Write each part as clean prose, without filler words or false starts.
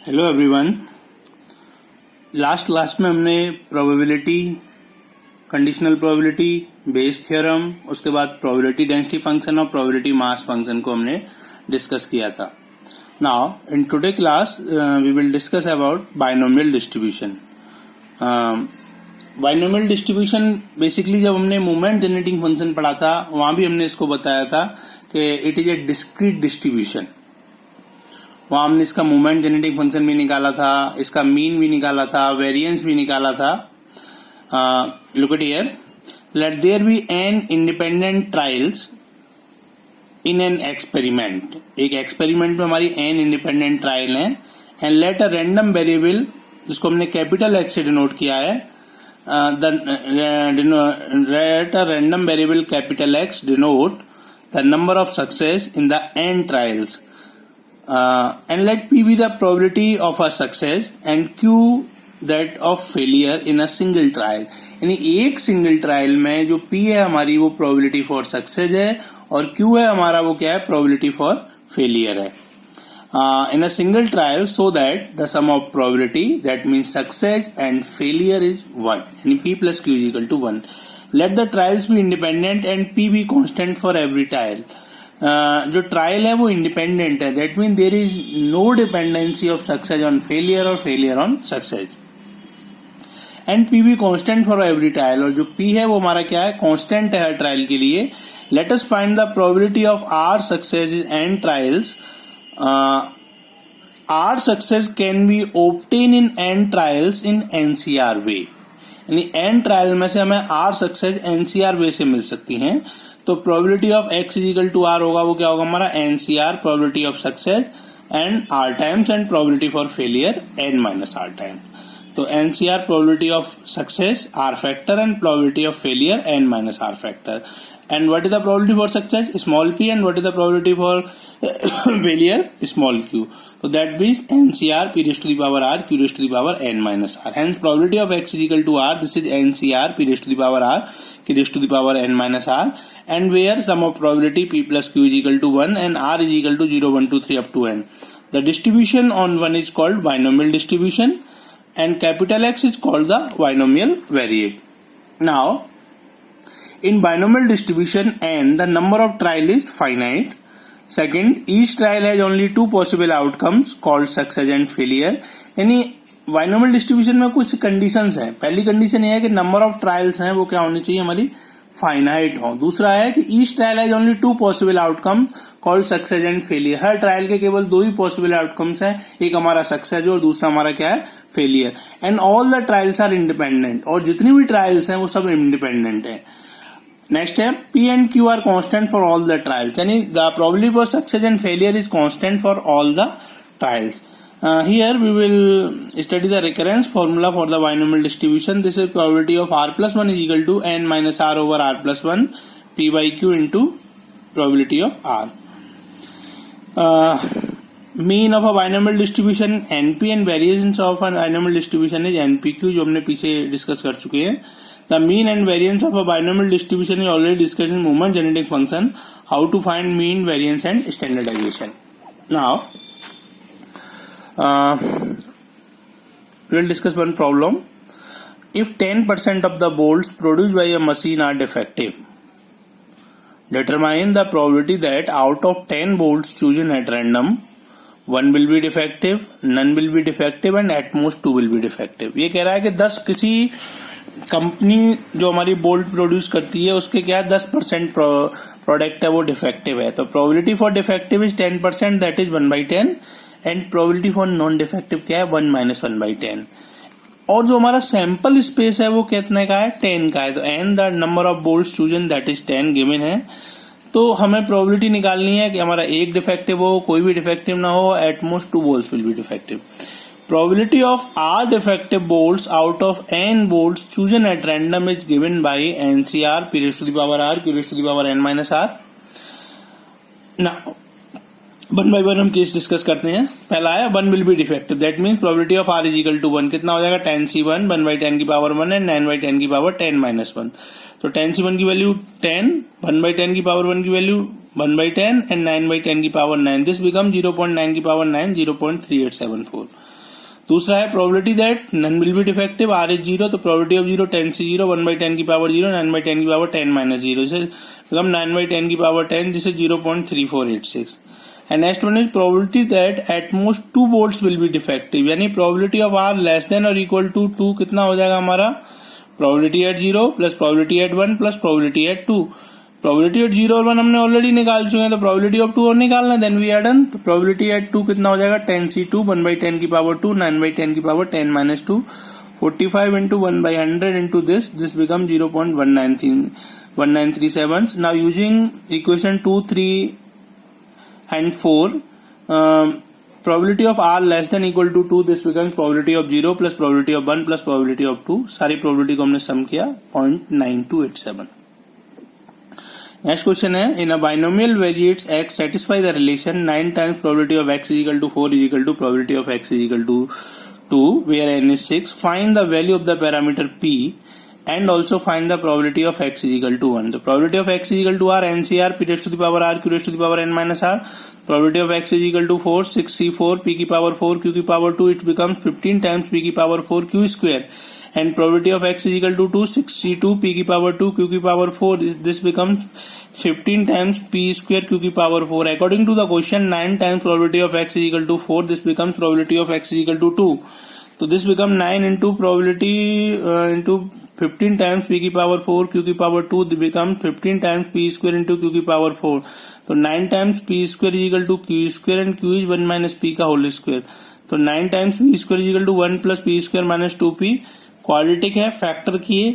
Hello everyone. Last class में हमने probability, conditional probability, Bayes theorem, उसके बाद प्रोबेबिलिटी डेंसिटी फंक्शन और प्रोबेबिलिटी मास फंक्शन को हमने डिस्कस किया था। Now in today class we will discuss about binomial distribution. Binomial distribution basically जब हमने मोमेंट जनरेटिंग फंक्शन पढ़ा था वहां भी हमने इसको बताया था कि it is a discrete distribution. वहां हमने इसका मोमेंट जेनेटिक फंक्शन भी निकाला था, इसका मीन भी निकाला था, वेरिएंस भी निकाला था। Look at here, let there be n independent trials in an experiment. एक एक्सपेरिमेंट में हमारी एन इंडिपेंडेंट ट्रायल है and let a random variable, जिसको हमने कैपिटल एक्स से डिनोट किया है, let a random variable capital X denote the number of success in the n trials and let P be the probability of a success and Q that of failure in a single trial। यानी एक single trial में जो P है हमारी वो probability for success है और Q है हमारा वो क्या है, probability for failure है। In a single trial so that the sum of probability, that means success and failure, is 1। यानी P plus Q is equal to 1। Let the trials be independent and P be constant for every trial। जो trial है वो independent है, that mean there is no dependency of success on failure और failure on success. And P भी constant for every trial, और जो P है वो हमारा क्या है, कांस्टेंट है हर ट्रायल के लिए। Let us find the probability of R success and trials. R success can be obtain in N trials in NCR way. यानी एन ट्रायल में से हमें आर सक्सेस एनसीआर वे से मिल सकती हैं। तो probability of X is equal to R होगा, वो क्या होगा हमारा NCR, probability of success and R times, and probability for failure N minus R times. तो NCR probability of success R factor and probability of failure N minus R factor. And what is the probability for success, small P, and what is the probability for failure, small Q. So that means NCR P raised to the power R Q raised to the power n minus R. Hence probability of x is equal to R. This is NCR P raised to the power R Q raised to the power n minus R. And where sum of probability P plus Q is equal to 1 and R is equal to 0, 1, 2, 3 up to n. The distribution on 1 is called binomial distribution and capital X is called the binomial variate. Now in binomial distribution n, the number of trial is finite. Second, each trial has only two possible outcomes called success and failure। यानी binomial distribution में कुछ conditions हैं। पहली condition ये है कि number of trials हैं वो क्या होनी चाहिए, हमारी फाइनाइट हो। दूसरा है कि each trial has only two possible outcome called success and failure. हर ट्रायल के केवल दो ही पॉसिबल आउटकम्स हैं, एक हमारा सक्सेस और दूसरा हमारा क्या है, failure. And all the trials are independent, और जितनी भी ट्रायल्स हैं वो सब इंडिपेंडेंट है। नेक्स्ट है P and Q are constant for all the trials। यानी the probability for success and failure is constant for all the trials। Here we will study the recurrence formula for the binomial distribution। This is probability of R plus 1 is equal to n minus R over R plus 1 P by Q into probability of R। Mean of a binomial distribution NP and variance of a binomial distribution is NPQ, जो हमने पीछे discuss कर चुके हैं। The mean and variance of a binomial distribution is already discussed in moment generating function। How to find mean, variance and standardization। Now we will discuss one problem। If 10% of the bolts produced by a machine are defective, determine the probability that out of 10 bolts chosen at random, 1 will be defective, none will be defective and at most 2 will be defective। ये कह रहा है कि 10 किसी company जो हमारी bolt produce करती है उसके क्या 10% प्रोडक्ट है वो डिफेक्टिव है। तो probability for defective is 10%, that is 1/10, and probability for non defective क्या है, 1 - 1/10। और जो हमारा सैंपल स्पेस है वो कितने का है, 10 का है। तो n the number of bolts chosen, that is 10 given है। तो हमें प्रोबेबिलिटी निकालनी है कि हमारा एक डिफेक्टिव हो, कोई भी डिफेक्टिव ना हो, at most 2 bolts will be defective. Probability of R defective bolts out of n bolts chosen at random is given by NCR P raised to the power R Q raised to the power n minus R। Now one by one हम case discuss करते हैं। पहला है 1 will be defective, that means probability of R is equal to 1 कितना हो जाएगा, 10C1 1/10 की power 1 and 9/10 की पावर 10 - 1। तो 10C1 की वैल्यू 10, 1/10 की पावर 1 की वैल्यू 1/10 एंड 9/10 की पावर 9। दिस बिकम 0.9 की पावर 9, 0.3874। दूसरा है probability that none will be defective, R is 0, तो प्रोबेबिलिटी ऑफ 0 10 से 0, 1/10 की पावर 0, 9/10 की पावर 10 माइनस 0, इसे बिकम 9/10 की पावर 10, जिसे 0.3486. And next one is probability that at most 2 volts will be defective, यानी probability of R less than और equal to 2 कितना हो जाएगा हमारा, probability at 0 plus probability at 1 plus probability at 2. Probability at 0 और 1 हमने ऑलरेडी निकाल चुके हैं, तो प्रोबेबिलिटी ऑफ 2 और निकालना, देन वी आर डन. तो प्रोबेबिलिटी एट 2 कितना हो जाएगा, 10c2, 1/10 की पावर 2, 9/10 की power 10 minus 2, 45 into 1/100 into this becomes 0.1937. Now using equation 2, 3 and 4, probability of r less than equal to 2, this becomes probability of 0 plus probability of 1 plus probability of 2. सारी probability को हमने sum किया 0.9287. Next question है, इन अ binomial वेरिएट्स x satisfy the relation 9 times probability of x is equal to 4 is equal to probability of x is equal to 2 where n is 6. Find the value of the parameter p and also find the probability of x is equal to 1. The probability of x is equal to r, NCR, p raised to the power r, q raised to the power n minus r. Probability of x is equal to 4, 6c4, p की power 4, q की power 2, it becomes 15 times p की power 4 q square. And probability of x is equal to 2, 6c2, p की power 2, q की power 4, this becomes 15 times p square q की power 4. According to the question, 9 times probability of x is equal to 4, this becomes probability of x is equal to 2. So this becomes 9 into probability into 15 times p की power 4 q की power 2, this becomes 15 times p square into q की power 4. तो 9 times p square is equal to q square and q is 1 minus p का whole square. तो 9 times p square is equal to 1 plus p square minus 2p. Quadratic है, factor किए,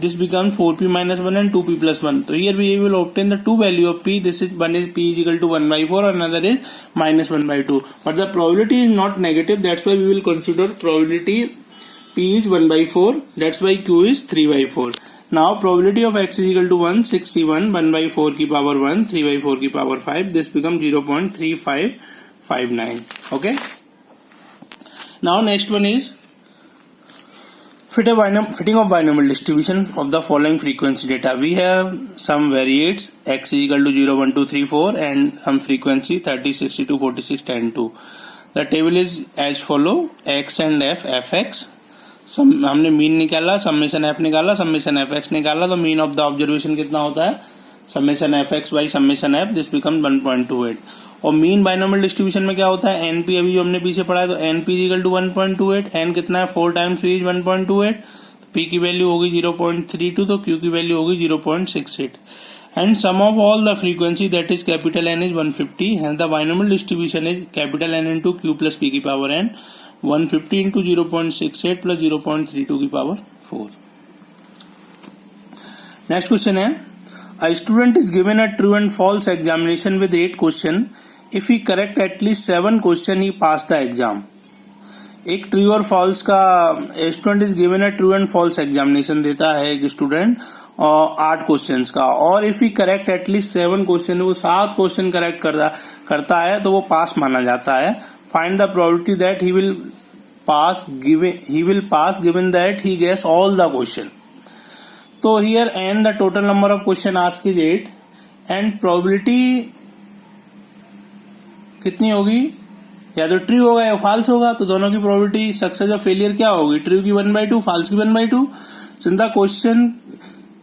this becomes 4p minus 1 and 2p plus 1. So here we will obtain the two value of p. This is one is p is equal to 1/4 and another is minus 1/2. But the probability is not negative. That's why we will consider probability p is 1/4. That's why q is 3/4. Now probability of x is equal to 1, 6c1, 1/4 की power 1, 3/4 की power 5. This becomes 0.3559. Okay. Now next one is fitting of binomial distribution of the following frequency data. We have some variates x is equal to 0, 1, 2, 3, 4 and some frequency 30, 62, 46, 10, 2. The table is as follow, x and f, fx. हमने mean निकाला, summation f निकाला, summation fx निकाला, तो mean of the observation कितना होता है, summation fx by summation f, this become 1.28. और mean binomial distribution में क्या होता है, एनपी अभी जो हमने पीछे पढ़ा है, तो एनपी इक्वल टू 1.28, एन कितना है 4 टाइम्स पी इज 1.28, तो पी की वैल्यू होगी 0.32, तो क्यू की वैल्यू होगी 0.68. And sum of all the frequency that is capital N is 150, and the binomial distribution is capital N into Q plus P की power N, 150 into 0.68 plus 0.32 की power 4. Next question है, a student is given a true and false examination with 8 question. If he correct at least 7 question, he pass the exam. एक true और false का student is given a true and false examination देता है एक student 8 questions का, और if he correct at least 7 question, वो 7 question correct करता है तो वो पास माना जाता है. Find the probability that he will pass given that he guess all the question. तो here N the total number of question asked is 8 and probability कितनी होगी, या तो ट्रू होगा या फॉल्स होगा, तो दोनों की प्रोबेबिलिटी सक्सेस और फेलियर क्या होगी, ट्रू की 1/2, फॉल्स की 1/2. Since the question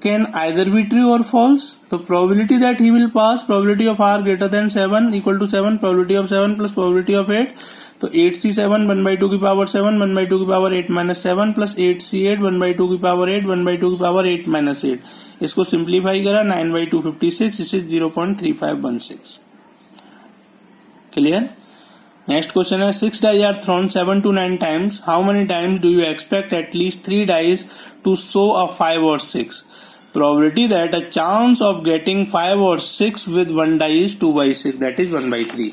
can either be true और फॉल्स, तो probability that he will pass, probability of R greater than 7 equal to 7, probability of 7 plus probability of 8, तो 8c7 1/2 की power 7, 1/2 की पावर 8 माइनस 7 प्लस 8c8 1/2 की power 8, 1/2 की power 8 minus 8. इसको simplify करा 9/2 56, this is 0.3516. Clear. Next question है, 6 dice are thrown 7 to 9 times. How many times do you expect at least 3 dice to show a 5 or 6? Probability that a chance of getting 5 or 6 with 1 die is 2/6, that is 1/3.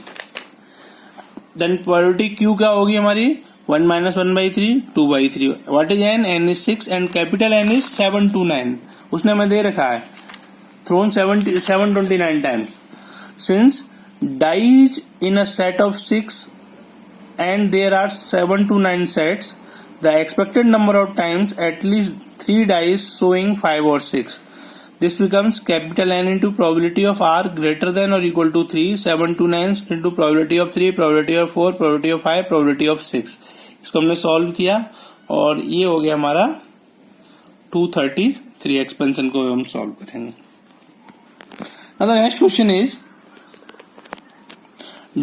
Then probability Q क्या होगी हमारी, 1 minus 1/3, 2/3. What is n? N is 6 and capital N is 7 to 9. उसने हमें दे रखा है thrown 729 times. Since dice in a set of 6 and there are 7 to 9 sets, the expected number of times at least 3 dice showing 5 or 6. This becomes capital N into probability of R greater than or equal to 3, 7 to 9 into probability of 3, probability of 4, probability of 5, probability of 6. इसको हमने solve किया और ये हो गया हमारा 233 expansion को हम सॉल्व करेंगे. Now the next question is,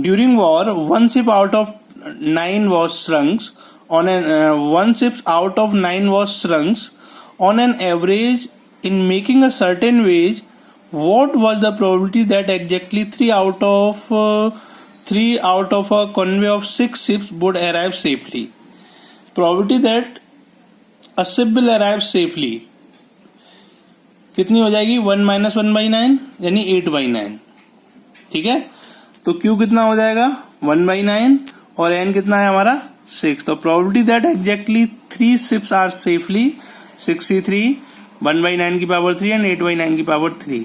during war, one ship out of 9 was shrunk on one ship out of 9 was shrunk on an average in making a certain wage. What was the probability that exactly 3 out of a convoy of 6 ships would arrive safely? Probability that a ship will arrive safely कितनी हो जाएगी? 1 - 1/9 यानी 8/9. ठीक है, तो Q कितना हो जाएगा? 1/9 और N कितना है हमारा? 6. तो probability that exactly 3 ships are safely 63, 1/9 की पावर 3 एंड 8/9 की पावर 3.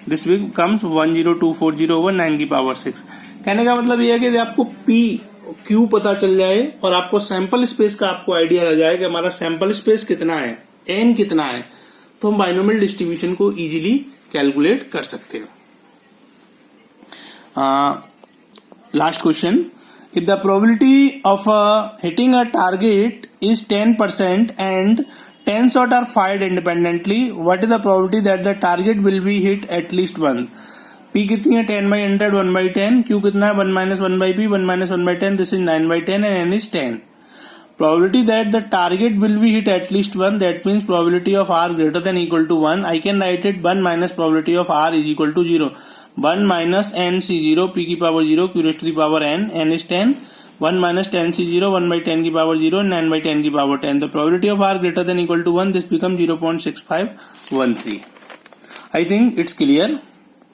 दिस बिकम्स 10240/9 की पावर 6. कहने का मतलब ये है कि आपको P Q पता चल जाए और आपको सैंपल स्पेस का आपको आइडिया लग जाए कि हमारा सैंपल स्पेस कितना है, N कितना है, तो हम बाइनोमियल डिस्ट्रीब्यूशन को इजीली कैलकुलेट कर सकते हैं. Last question, if the probability of hitting a target is 10% and 10 shot are fired independently, what is the probability that the target will be hit at least once? P कितनी है? 10/100, 1/10. Q कितना है? 1 - 1/P, 1 - 1/10. This is 9/10 and N is 10. Probability that the target will be hit at least once, that means probability of R greater than equal to 1. I can write it 1 minus probability of R is equal to 0. 1 minus NC0, P की power 0, Q raised to the power N, N is 10. 1 minus 10C0, 1/10 की power 0, 9/10 की power 10. The probability of R greater than equal to 1, this becomes 0.6513. I think it's clear.